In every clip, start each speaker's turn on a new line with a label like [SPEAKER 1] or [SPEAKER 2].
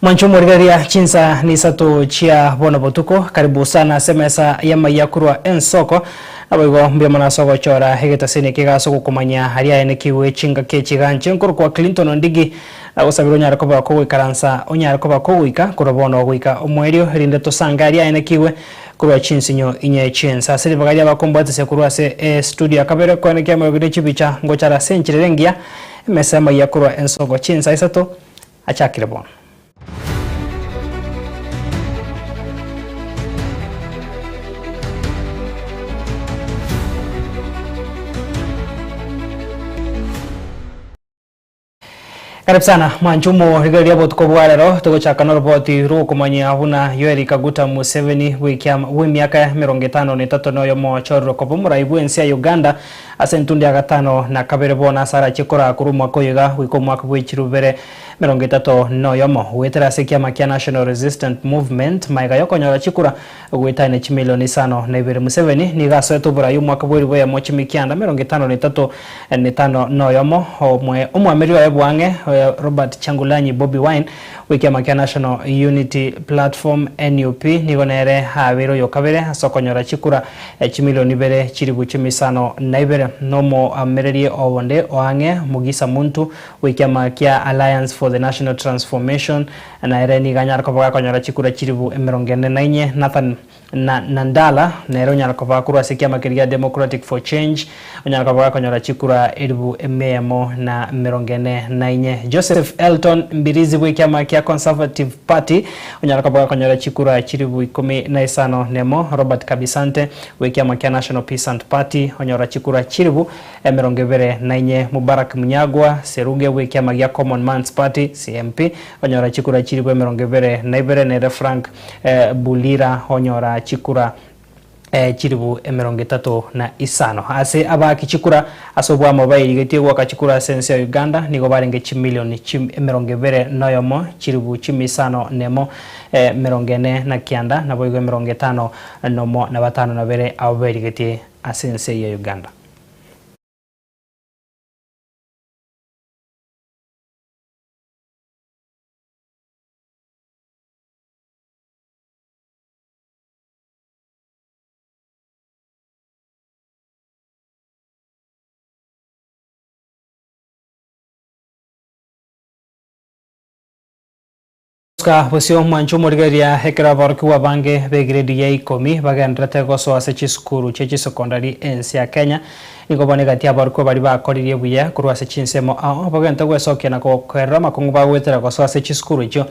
[SPEAKER 1] Mwanchumo rigaria chinsa ni sato chia bona botuko karibu sana semesa yama yakurwa ensoko abago mbya mana soko chora hegeta sene kiga soko kumanya haria ene kiwe chinga kechiganche nkuru kwa Clinton ndigi usabiro nyara koba ko ikaransa onyara koba ko wika kurobono wika omwerio rinde to sangaria ene kiwe kurwa chinsinyo inye chinsa seri bagaria bakombate se kurwa se studio kabere ko ene kema gide chibicha ngochara senchirengia mesema yakurwa ensoko chinsa isato achakire bon. Karibu sana Mwanchumo rigaria botuko bwarero tugochaka no roboti ru kumanya huna Yoweri Kaguta Museveni we miaka 53 no yomo choro ko muraibu ensi ya Uganda asentundi ya gatano na kabere bona sara chikora kurumwa koyiga wiko mwaka bwechirubere 30 no yomo wetera sekia makia National Resistance Movement maiga yokonyora chikura gwitane chimilioni sano na ibere Museveni ni gaso etubura yu mwaka bweri bwa mochimikianda 53 no yomo omwameri wa bwange Robert Changulanyi Bobby Wine wiki makia National Unity Platform NUP nigonere habero yokabere sokonyora chikura chimilioni bere chiribu chimisano na ibere nomo amererie owonde oange mugisa muntu wiki makia Alliance for the National Transformation na ereni ganyar kobaga konyora chikura chiribu 44 Nathan Nandala nero nyara kobaga kurwa sekia makiria Democratic for Change nyara kobaga konyora chikura eribu ememo na 44 Joseph Elton Mbirizi wiki makia Conservative Party nyara kobaga konyora chikura chiribu 15 nemo Robert Kabisante wiki makia National Peace and Party nyara chikura chiribu 29 Mubarak Munyagwa Seruge wiki makia Common Man's Party CMP nyara chikura chiribu 29 nere Frank Bulira nyara chikura chiribu 35 ase abaki chikura asobwa mobile getegwa kachikura sense ya Uganda nigo barenge chimilioni 20 noyomo chiribu 5 nemo 40 na kianda na boigo 50 nomo na batano na bere abari gete asense ya Uganda. Posio Mwanchumo rigaria hekera barku wa bange be grade ya 10 bagandrate goso ase chiskuru chechi secondary ensi ya Kenya niko bone gatia barku bari bakoririe buya kurwa ase chinsemo baganta gwesokia na kokwera makungu bagwetera goso ase chiskuru icho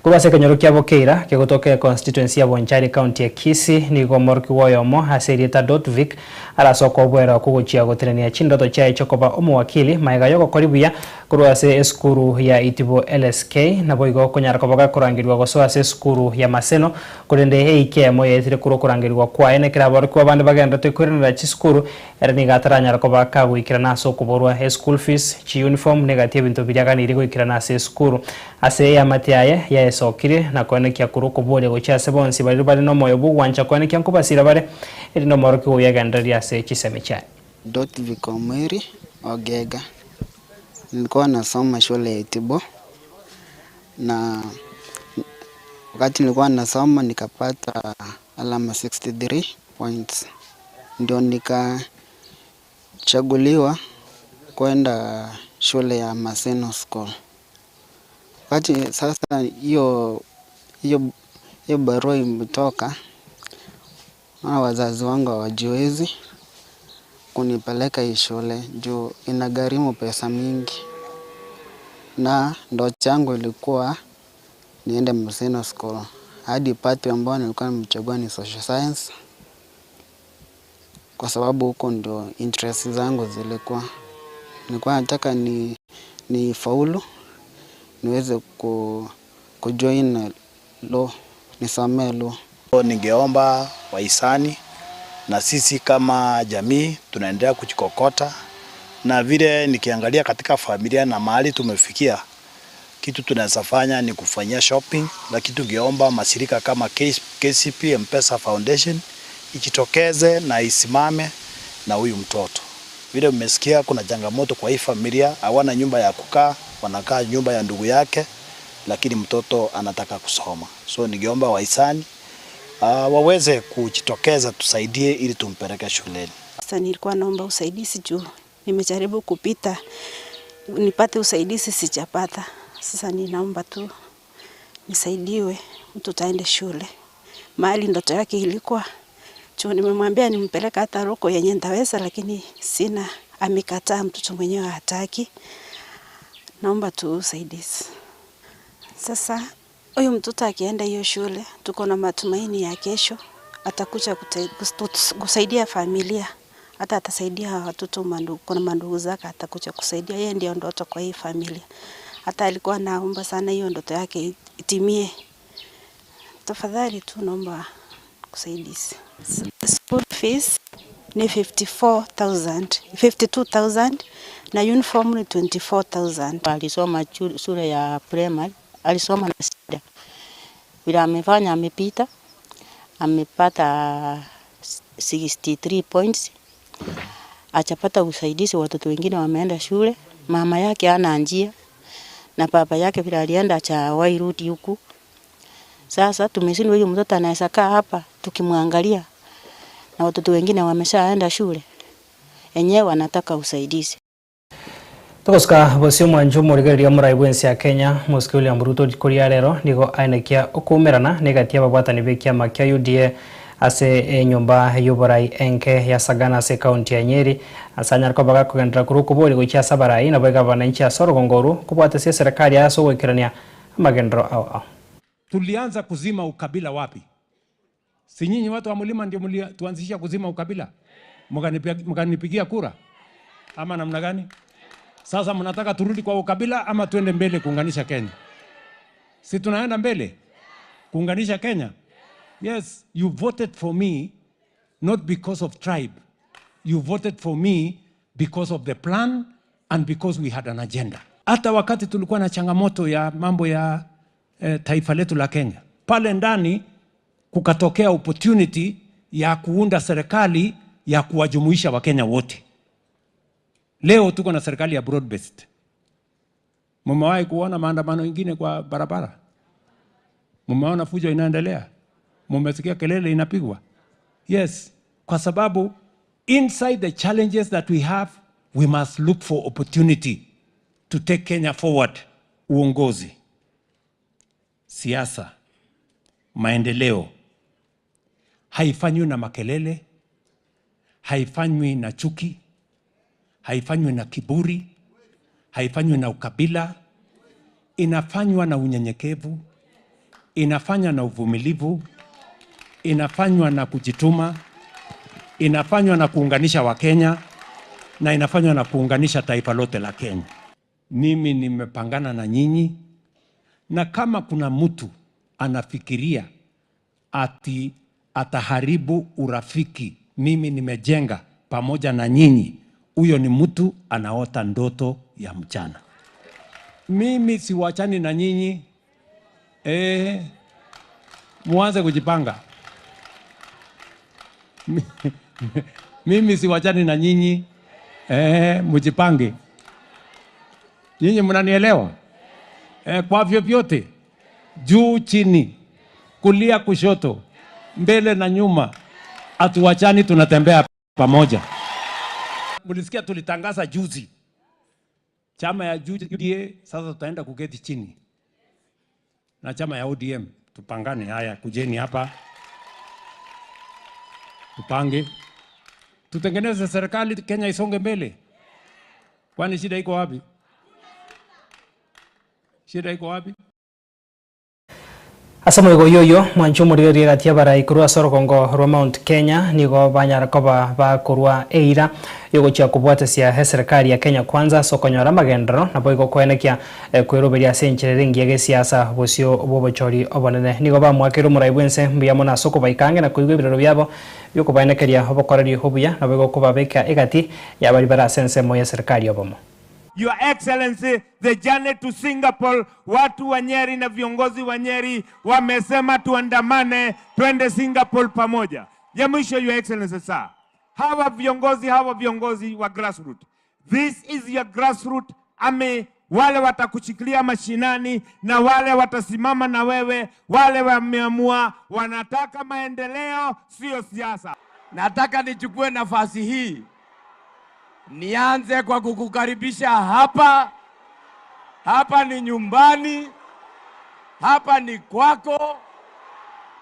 [SPEAKER 1] kurwa ase kanyorukia bokeira kegotoke constituency ya Bonchari county ya Kisii niko morku woyomo aserieta.vic ala soko bwera kugochia gotrenia chindoto cha ichokoba omwakili maiga yoko koribuya kurwa ase eskuru ya Itibo LSK na boigo konyara kobaga kurangirwa goso ase skuru ya Maseno kurende heike moye etire kurangirwa kwa ene kira barku abandi bagenda tekwirana chiskuru erani gataranya koba kagwikira naso kuborwa school fees chi uniform negative bintu biryaganiri gwikira nase skuru ase ya matiaye ya esokire na kone kya kuruko bode gocha sebonsi bari no moyo bugwancha kone kya kubasira bare eri no moroko yagandaria ase chisemecha
[SPEAKER 2] dot vikomeri ogega nilikuwa nasoma shule ya Itibo na wakati nilikuwa nasoma nikapata alama 63 points ndio nikachaguliwa kwenda shule ya Maseno School. Wakati sasa hiyo barua imetoka na wazazi wangu hawajiwezi kunipeleka hii shule juu inagharimu pesa mingi, na ndoto yangu ilikuwa niende Maseno School. Hadi pati ambayo nilikuwa nimechagua ni social science kwa sababu huko ndio interest zangu zilikuwa. Nilikuwa nataka ni faulu niweze kujoin law, nisomee law.
[SPEAKER 3] Ningeomba wahisani na sisi kama jamii tunaendelea kujikokota, na vile nikiangalia katika familia na mahali tumefikia, kitu tunasafanya ni kufanyia shopping, lakini tungeomba mashirika kama KCP M-Pesa Foundation ichitokeze na isimame na huyu mtoto. Vile mmesikia kuna changamoto kwa hii familia, hawana nyumba ya kukaa, wanakaa nyumba ya ndugu yake, lakini mtoto anataka kusoma. So ningeomba wahisani waweze kujitokeza tusaidie ili tumpeleke shuleni.
[SPEAKER 4] Sasa nilikuwa naomba usaidizi juu nimejaribu kupita nipate usaidizi sijapata. Sasa ninaomba tu nisaidiwe mtoto aende shule. Mahali ndoto yake ilikuwa. Juu nimemwambia nimpeleke hata Roko yenye ndaweza, lakini sina, amekataa, mtoto mwenyewe hataki. Naomba tu usaidizi. Sasa huyu mtoto akienda hiyo shule, tuko na matumaini ya kesho atakuja kusaidia familia. Hata atasaidia watoto mandugu, kuna mandugu zake atakuja kusaidia. Yeye ndio ndoto kwa hii familia. Hata alikuwa naomba sana hiyo ndoto yake itimie. Tafadhali tu naomba kusaidizi. School fees ni 52,000 na uniform ni 24,000.
[SPEAKER 5] Alisoma shule ya primary, alisoma na shida. Bila amefanya amepita, amepata 63 points. Achapata usaidizi, watoto wengine wameenda shule. Mama yake hana njia na baba yake bila alienda achawahi rudi huku. Sasa tumeshindwa, huyu mtoto anaweza kaa hapa tukimwangalia na watoto wengine wameshaenda shule. Enyewe wanataka usaidizi.
[SPEAKER 1] Tokoska bosio mwanjumo rigeria muraibwensi ya Kenya Muski William Ruto kuria rero nigo ainekia ukumerana negatia babwatani bekia makia UDA ase nyumba yuborai enke ya Sagana ase kaunti ya Nyeri asanyar ko baga kugendera kuruko boli gocha sabarai na bega bananchi asoro gongoru kubwata sia serikali aso wekirania magendro au.
[SPEAKER 6] Tulianza kuzima ukabila wapi? Si nyinyi watu wa mlima ndio tuanzisha kuzima ukabila? Mkanipigia kura ama namna gani? Sasa mnataka turudi kwa ukabila ama tuende mbele kuunganisha Kenya? Si tunaenda mbele kuunganisha Kenya? Yes, you voted for me not because of tribe. You voted for me because of the plan and because we had an agenda. Hata wakati tulikuwa na changamoto ya mambo ya taifa letu la Kenya, pale ndani kukatokea opportunity ya kuunda serikali ya kuwajumuisha Wakenya wote. Leo tuko na serikali ya broad based. Mmewahi kuona maandamano mengine kwa barabara? Mmeona fujo inaendelea? Mmesikia kelele inapigwa? Yes, kwa sababu inside the challenges that we have, we must look for opportunity to take Kenya forward. Uongozi, siasa, maendeleo haifanywi na makelele, haifanywi na chuki, haifanywi na kiburi, haifanywi na ukabila. Inafanywa na unyenyekevu, inafanywa na uvumilivu, inafanywa na kujituma, inafanywa na kuunganisha Wakenya, na inafanywa na kuunganisha taifa lote la Kenya. Mimi nimepangana na nyinyi, na kama kuna mtu anafikiria ati ataharibu urafiki mimi nimejenga pamoja na nyinyi, huyo ni mtu anaota ndoto ya mchana. Mimi siwachani na nyinyi. Muanze kujipanga. Mimi siwachani na nyinyi. Mujipange. Nyinyi mnanielewa? Kwa vyovyote, juu chini, kulia kushoto, mbele na nyuma, atuwachani, tunatembea pamoja. Mulisikia tulitangaza juzi chama ya UDA, sasa tutaenda kuketi chini na chama ya ODM tupangane. Haya, kujeni hapa tupange, tutengeneze serikali, Kenya isonge mbele. Kwani shida iko wapi? Shida iko wapi?
[SPEAKER 1] Asamo yoyo mwanchumo rigeria gatia barai kurwa sorokongo rwa Mount Kenya nigo banyara koba ba kurwa eira yogo cha kubwata sia serikali ya Kenya kwanza sokonyora magendro na boigo kwenekia kweroberia senchire ringi ya siasa bosio bobochori obonene nigo ba mwakero muraibwense mbiyamo na soko baikange na kuigwe birero byabo yoko banekeria obokoreri hobuya na boigo koba beka egati ya bari bara sense moya serikali obomo.
[SPEAKER 7] Your Excellency, the journey to Singapore, watu wa Nyeri na viongozi wa Nyeri wamesema tuandamane twende Singapore pamoja. Ya mwisho, Your Excellency sir, hawa viongozi wa grassroots. This is your grassroots army wale watakushikilia mashinani na wale watasimama na wewe, wale wameamua wanataka maendeleo, sio siasa.
[SPEAKER 8] Nataka nichukue nafasi hii nianze kwa kukukaribisha hapa. Hapa ni nyumbani, hapa ni kwako,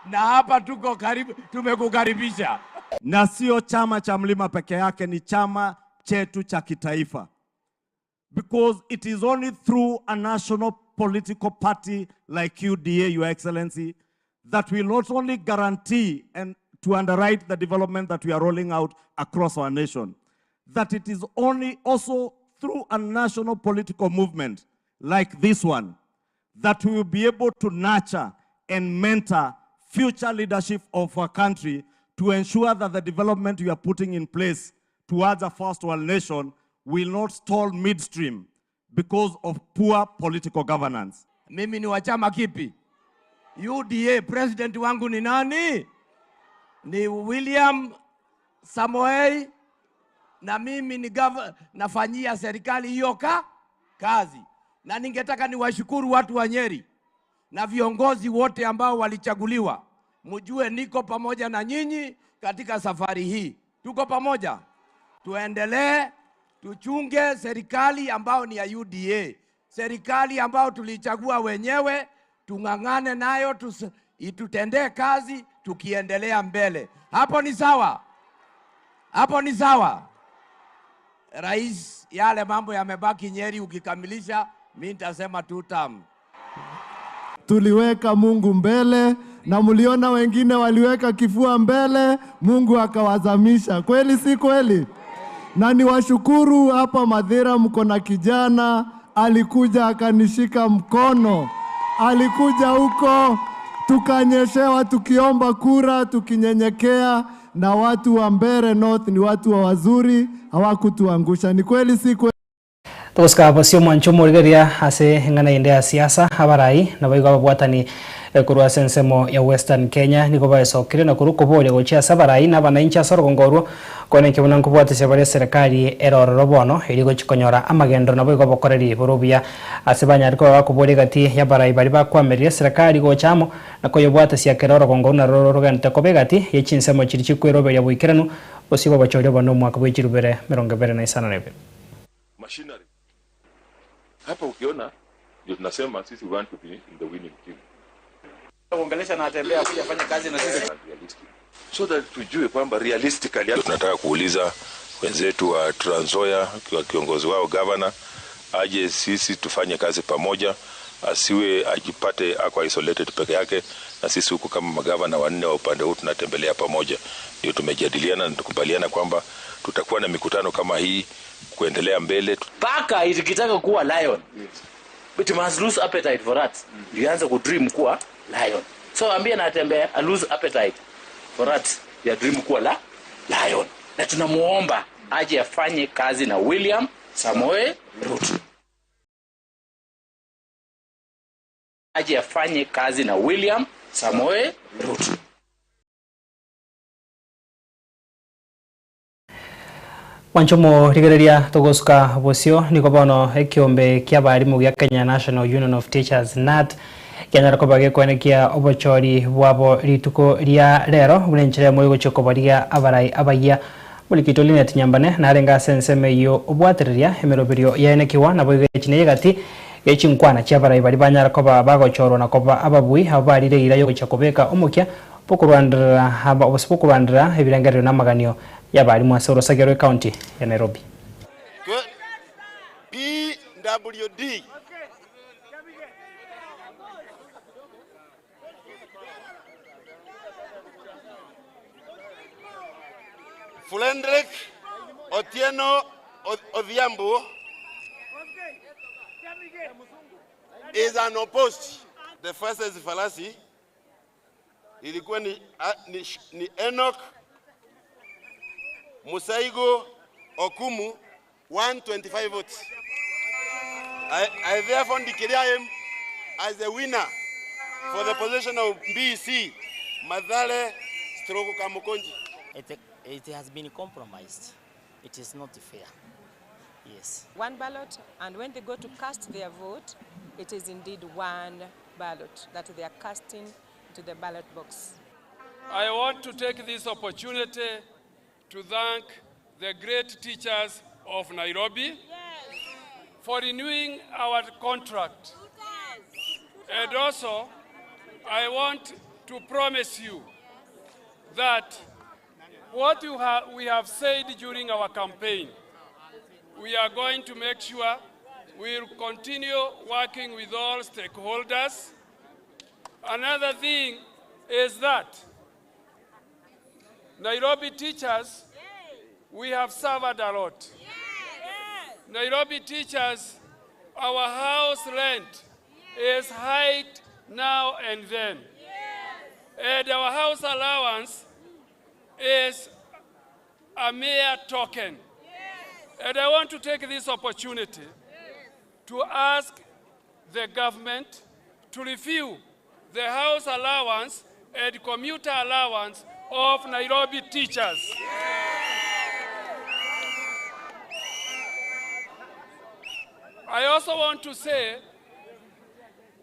[SPEAKER 8] na hapa tuko karibu, tumekukaribisha.
[SPEAKER 9] Na sio chama cha Mlima peke yake, ni chama chetu cha kitaifa. Because it is only through a national political party like UDA, Your Excellency, that will not only guarantee and to underwrite the development that we are rolling out across our nation, that it is only also through a national political movement like this one that we will be able to nurture and mentor future leadership of our country to ensure that the development we are putting in place towards a first world nation will not stall midstream because of poor political governance.
[SPEAKER 8] Mimi ni wa chama kipi? UDA. President wangu ni nani? Ni William Samoei, na mimi ni nafanyia serikali hiyo kazi. Na ningetaka niwashukuru watu wa Nyeri na viongozi wote ambao walichaguliwa. Mjue niko pamoja na nyinyi katika safari hii. Tuko pamoja. Tuendelee, tuchunge serikali ambao ni ya UDA. Serikali ambao tulichagua wenyewe, tungangane nayo, itutendee kazi tukiendelea mbele. Hapo ni sawa? Hapo ni sawa? Rais, yale mambo yamebaki Nyeri ukikamilisha, mimi nitasema 2 term.
[SPEAKER 10] Tuliweka Mungu mbele na mliona wengine waliweka kifua mbele, Mungu akawazamisha. Kweli si kweli? Na niwashukuru hapa Mathira, mko na kijana alikuja akanishika mkono. Alikuja huko tukanyeshewa, tukiomba kura, tukinyenyekea, na watu wa Mbeere North ni watu wa wazuri, hawakutuangusha. Ni kweli si kweli?
[SPEAKER 1] Tuska basio mwanchumo rigeria ase ngana indea siasa habarai na baigo abwatani kurwa sensemo ya Western Kenya niko baeso kire na kuruko bole gochia sabarai na banaincha sorogongorwo kone kibuna nkubwate sebare serikali eroro bono irigo chikonyora amagendo na baigo bokoreri borobia ase banyariko bakubole gati ya barai bari bakwameria serikali gochamo na koyobwate sia keroro gongoro na roro gante kobegati yechinsemo chirichikwero ya buikiranu osigo bachorio bono mwaka bwechirubere 2027
[SPEAKER 11] machinery. Hapa ukiona ndio tunasema sisi want to be in the winning team.
[SPEAKER 8] Kuongelesha na atembea kuja fanya kazi na sisi
[SPEAKER 11] so that tujue kwamba realistically tunataka kuuliza wenzetu wa Trans Nzoia kwa kiongozi wao governor aje sisi tufanye kazi pamoja, asiwe ajipate ako isolated peke yake, na sisi huko kama magavana wanne wa upande huu tunatembelea pamoja. Ndio tumejadiliana na tukubaliana kwamba tutakuwa na mikutano kama hii kuendelea mbele.
[SPEAKER 12] Paka ikitaka kuwa lion, but you must lose appetite for that. Uanze ku dream kuwa lion. So ambia na atembea a lose appetite for that. Ya dream kuwa lion. Na tunamuomba aje afanye kazi na William Samoei Ruto. Aje afanye kazi na William Samoei Ruto.
[SPEAKER 1] Wanchomo rigereria togosuka bosio niko bono ekiombe kia barimu gya Kenya National Union of Teachers NAT Kenya ko bage kwenekia obochori bwabo rituko ria rero bulenchire moyo gochoko baria abarai abaya bulikitolina tinyambane na renga senseme yo obwateria emeroberio yaenekiwa na boye chine gati echinkwana chia barai bari banyara ko bagochoro na ko ababui abarire ira yo gochokobeka omukya pokurandira haba obosipokurandira ebirengerero namaganio yabali mwasoro Sagero County ya Nairobi.
[SPEAKER 13] PWD Fulendrick Otieno Odhiambo is unopposed. The first is fallacy. Ilikuwa ni Enoch Musaigo Okumu 125 votes. I therefore declare him as the winner for the position of BC Madhale Stroko Kamukonji.
[SPEAKER 14] It has been compromised. It is not fair. Yes. One ballot, and when they go to cast their vote, it is indeed one ballot that they are casting to the ballot box.
[SPEAKER 15] I want to take this opportunity to thank the great teachers of Nairobi for renewing our contract. And also, I want to promise you that what we have said during our campaign, we are going to make sure we'll continue working with all stakeholders. Another thing is that Nairobi teachers, we have suffered a lot. Nairobi teachers, our house rent is high now and then. And our house allowance is a mere token. And I want to take this opportunity to ask the government to review the house allowance and commuter allowance of Nairobi teachers. I also want to say,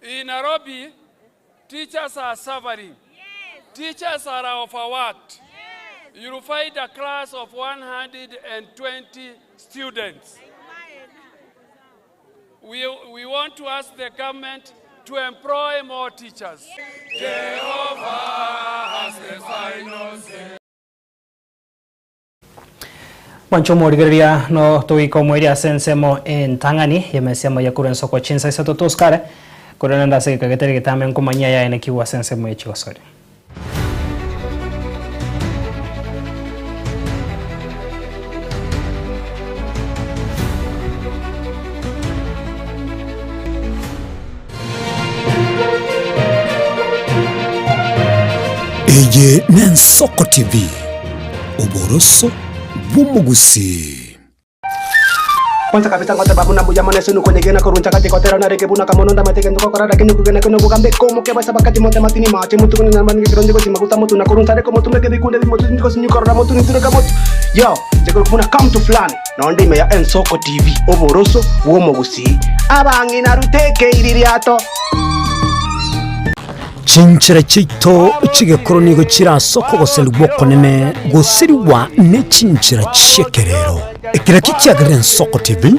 [SPEAKER 15] in Nairobi, teachers are suffering. Teachers are overworked. You'll find a class of 120 students. We want to ask the government to employ more teachers. Jehovah has the final say.
[SPEAKER 1] Manchomo rigeria no tuiko mweri asensemo entangani yemesema yakura nsoko chinsa isato toskare kurana ndase kagetere gitame nkumanya ya ene kiwa sensemo echigosori.
[SPEAKER 16] Eye Nensoko TV Oboroso Bumugusi.
[SPEAKER 17] Kwanza kabisa ngote babu na buja mane sunu kwenye gena koruncha kati kotera na reke buna kamononda mateke ndoko korada kinu kugena kinu kugambe komo keba sabakati monte matini mache mutu kuni na mangi kironde ko simaguta mutu na koruncha reko mutu meke dikunde mutu ndiko sinyu korada mutu nitune kamotu. Yo, jeko kuna come to flani na onde ime ya Ensoko TV Oboroso Bumugusi. Abangi na ruteke iririato.
[SPEAKER 16] Chinchira chito chigekoro nigo chirasoko goseli bokonene gosiriwa ne chinchira chekerero ekira kikiagire Ensoko TV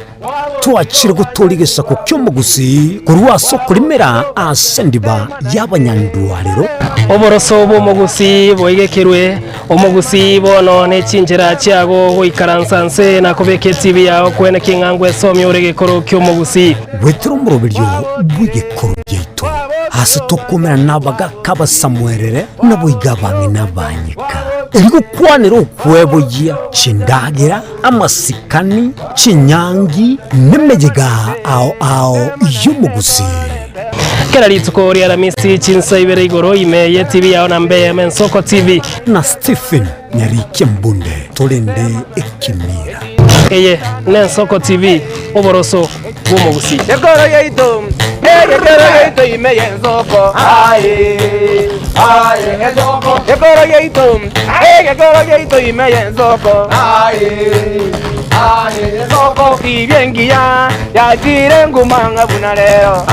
[SPEAKER 16] twachire gutorigesa ku kyomugusi kurwa soko limera asendiba y'abanyandwariro
[SPEAKER 18] Oboroso bumugusi boigekirwe omugusi bono ne chinchira chiago goikaransanse na kubeke TV yao kwene kingangwe somi uregekoro kyomugusi
[SPEAKER 16] wetro murobiryo bwigekoro byeito hasi tokomera nabaga kaba Samuelere naboigabangi nabanyika erigo kwanira okwebogia chindagira amasikani chinyangi nemejega ao yumugusi
[SPEAKER 18] kera litsuko ria ramisi chinsa ibere igoro imeye TV yao na mbe Ensoko TV
[SPEAKER 16] na Stephen Nyarike Mbunde tolende ekimira
[SPEAKER 18] eye Ensoko TV Oboroso bumugusi
[SPEAKER 19] Yegoro yeito imeye Ensoko Ensoko Yegoro yeito imeye Ensoko Ensoko ibyengia yagire ngumanga bunalero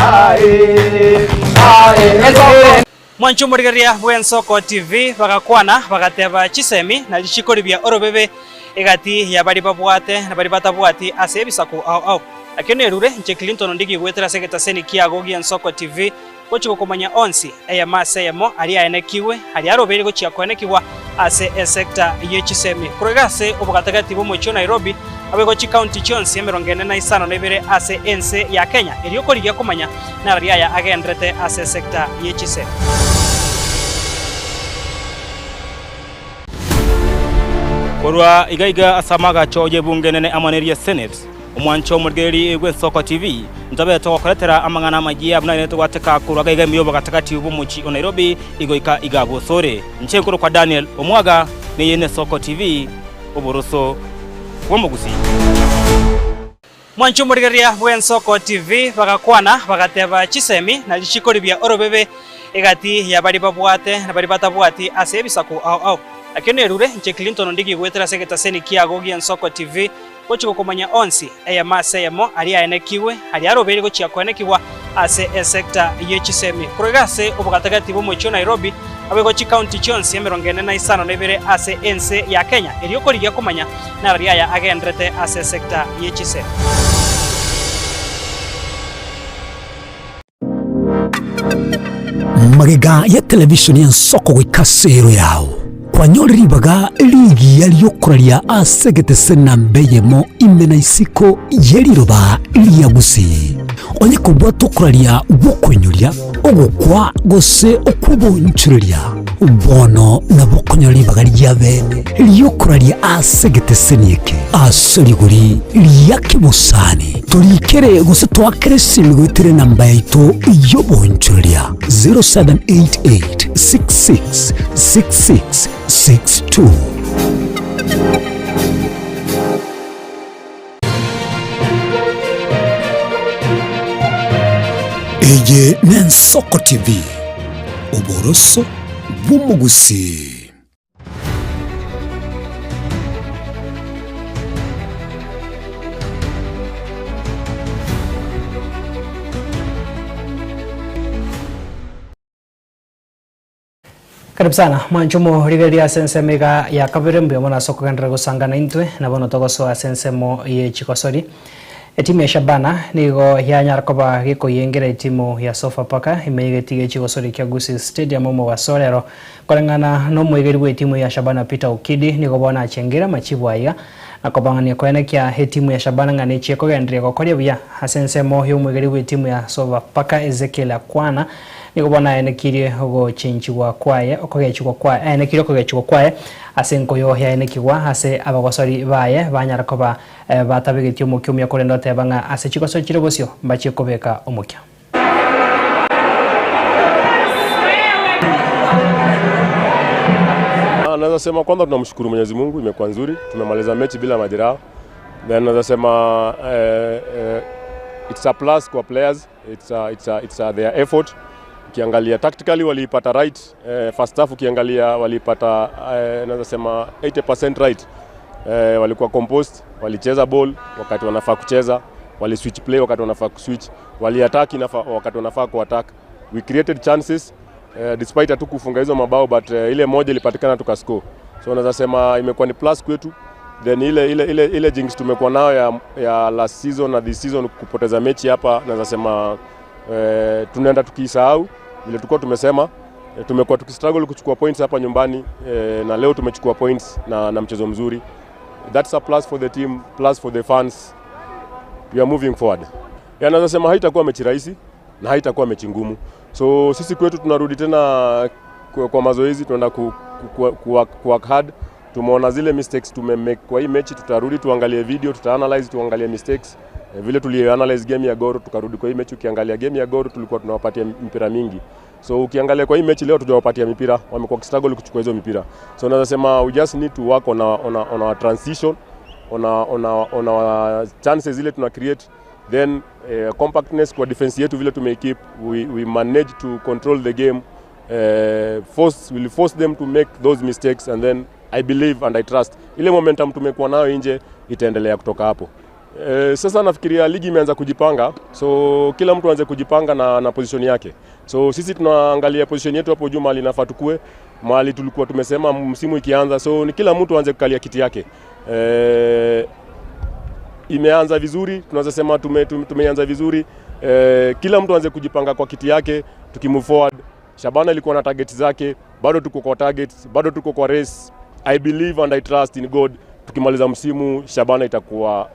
[SPEAKER 1] Mwanchumo rigeria Ensoko TV bagakwana bagateba chisemi na lichikoribia orobebe egati ya bari babwate na bari batabwati ase bisaku au akene rure nche Clinton ndigi gwetera segeta seni kiago gi Ensoko TV gochiko komanya onsi eya maseyemo ali aenekiwe ali arobere gochia koenekiwa ase sector yechisemi kurigase obugatagati bo mocho Nairobi abegochi county chonsi emerongene na isano nebere ase ense ya Kenya elioko ligia komanya na ria ya agendrete ase sector yechisemi.
[SPEAKER 20] Korwa igaiga asamaga choje bungenene amaneria Senate omwancho murgeri Ensoko TV nzabe tokoretera amangana magia abunane twateka kurwa igaiga miyobo katakati ubumuchi Nairobi igoika igabo sore nchenkuru kwa Daniel Omwaga ni Ensoko TV Oboroso bumugusi.
[SPEAKER 1] Mwanchumo rigeria Ensoko TV bagakwana bagateba chisemi na lichikoribia orobebe egati ya bari babwate na bari batabwati ase bisaku au akene rure nche Clinton ndigi gwetera segeta seni kiago gi Ensoko TV gochiko komanya onsi eyamase yamo ali aenekiwe ali arobere gochia kwenekibwa ase sector yechisemi kurigase obugatagati bomocho Nairobi abegochi county chonsi 42 ase ense ya Kenya eliokorigia komanya na riaya agendrete ase sector yechisemi.
[SPEAKER 16] Magega ya televishoni ya nsoko gwikasero yao kwanyoriribaga ligi yaliyokuraria asegete na mbeyemo imena isiko yeriroba liyagusi onye kubwa tukuraria bukwenyuria ogukwa gose okubonchuria bono na bukonyoribaga lyabene liyokuraria asegete nieke asoriguri liyakibusani turikere gose twakere silgwetire namba yaito yobonchuria 0788 666662. Eye Nensoko TV Oboroso Bumugusi.
[SPEAKER 1] Karibu sana mwanchumo rigeria sensemega ya kabirembe mona soko gandra gusangana intwe na bono togoso sensemo ye chikosori etimu ya Shabana nigo ya nyarkoba giko yengera etimu ya Sofapaka imegetige chikosori kya Gusii Stadium mo wasorero kolengana no mwegeri we etimu ya Shabana Peter Okidi nigo bona achengera machibwaiga akobangania kwene kya etimu ya Shabana ngane cheko gendria gokoria bya hasensemo yo mwegeri we etimu ya Sofapaka Ezekiel Akwana niko bona enekirie go chinchiwa kwaye okogechwa kwaye enekire okogechwa kwaye asenko yo ya enekiwa ase abagosori baye banyarakoba batabigetyo mukyo mya korendo tebanga ase chikoso chirogosyo mbachi kobeka omukya.
[SPEAKER 21] Naweza sema kwanza tunamshukuru Mwenyezi Mungu, imekuwa nzuri, tumemaliza mechi bila majeraha. Then naweza sema it's a plus kwa players, it's their effort. Ukiangalia tactically walipata right, first half ukiangalia walipata naweza sema 80% right. Walikuwa composed, walicheza ball wakati wanafaa kucheza, wali switch play wakati wanafaa kuswitch, wali attack wakati wanafaa kuattack. We created chances despite hatu kufunga hizo mabao, but ile moja ilipatikana tukascore. So naweza sema imekuwa ni plus kwetu. Then ile jinx tumekuwa nayo ya last season na this season kupoteza mechi hapa, naweza sema tunaenda tukisahau vile tulikuwa tumesema. Tumekuwa tukistruggle kuchukua points hapa nyumbani, na leo tumechukua points na mchezo mzuri. That's a plus for the team, plus for the fans. We are moving forward. Naweza sema haitakuwa mechi rahisi na haitakuwa mechi ngumu. So sisi kwetu tunarudi tena kwa mazoezi, tunaenda work hard. Tumeona zile mistakes tumemake kwa hii mechi, tutarudi tuangalie video, tutaanalyze, tuangalie mistakes. Vile tulianalyze game ya Goro, tukarudi kwa hii mechi. Ukiangalia game ya Goro tulikuwa tunawapatia mpira mingi. So ukiangalia kwa hii mechi leo tujawapatia mipira, wamekuwa struggle kuchukua hizo mipira. So naweza sema we just need to work on our transition, on our chances zile tuna create. Then compactness kwa defense yetu vile tumekeep, we manage to control the game. We'll force them to make those mistakes, and then I believe and I trust ile momentum tumekuwa nayo nje itaendelea kutoka hapo. Sasa nafikiria ligi imeanza kujipanga, so kila mtu aanze kujipanga na position yake. So sisi tunaangalia position yetu hapo juu mahali inafaa tukue, mahali tulikuwa tumesema msimu ikianza. So ni kila mtu aanze kukalia kiti yake. Imeanza vizuri, tunaweza sema tumeanza vizuri. Kila mtu aanze kujipanga kwa kiti yake, tukimove forward. Shabana ilikuwa na targets zake, bado tuko kwa targets, bado tuko kwa race. I believe and I trust in God. Tukimaliza msimu Shabana itakuwa,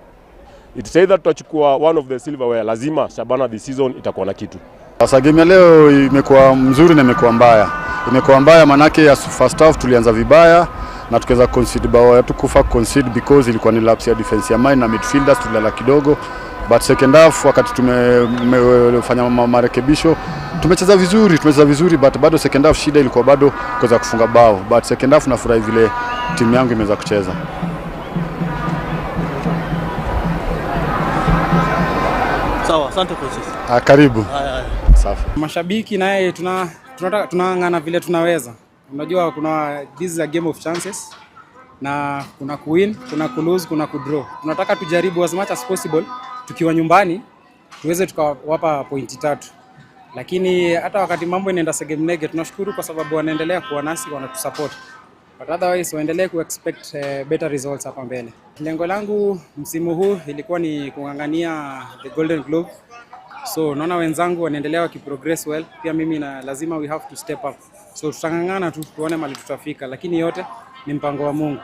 [SPEAKER 21] it's either tutachukua one of the silverware, lazima Shabana this season itakuwa na kitu.
[SPEAKER 22] Sasa game leo imekuwa mzuri na imekuwa mbaya. Imekuwa mbaya manake ya first half tulianza vibaya na tukaweza concede bao ya tukufa concede because ilikuwa ni lapse ya defense ya mine na midfielders tulala kidogo. But second half wakati tumefanya marekebisho tumecheza vizuri but bado second half shida ilikuwa bado kuweza kufunga bao. But second half nafurahi vile timu yangu imeweza kucheza.
[SPEAKER 23] Sawa, asante coaches.
[SPEAKER 22] Karibu. Safi.
[SPEAKER 24] Mashabiki naye tunang'ang'ana vile tunaweza. Unajua kuna this is a game of chances.
[SPEAKER 2] na kuna kuwin, kuna kulose, kuna kudraw. Tunataka tujaribu as much as possible tukiwa nyumbani tuweze tukawapa pointi 3. Lakini hata wakati mambo inaenda segemnege, tunashukuru kwa sababu wanaendelea kuwa nasi, wanatusupport. But otherwise waendelee expect better results hapa mbele. Lengo langu msimu huu ilikuwa ni kungangania the Golden Globe. So naona wenzangu wanaendelea wakiprogress well. Pia mimi na lazima we have to step up. So tutangangana tu tuone mali tutafika, lakini yote ni mpango wa Mungu.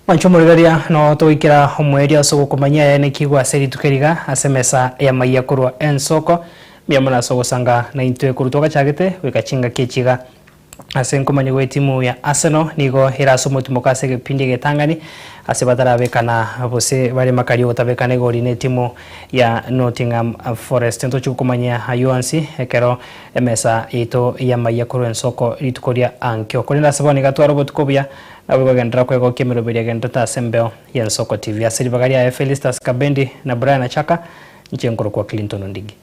[SPEAKER 1] Manchumurigaria no toikira omweri asogo kumanya ene kigwa seri tukeriga asemesa ya maiya kurwa ensoko miamana sogo sanga na intwe kurutoka chagete wikachinga kechiga asenkomanya gwe timu ya Arsenal nigo irasomo timokase gepindi getangani asebatara bekana bose bari makari otabekane goli ne timu ya Nottingham Forest ento chukumanya ayuansi ekero emesa ito ya maiya kurwa ensoko litukoria ankyo kolinda saboni gatwaro botukobya nabo bagendera kwego kemero beria gendata sembeo ya Nsoko TV asiri bagaria Felistas Kabendi na Brian Achaka nchenkoro kwa Clinton Ndigi.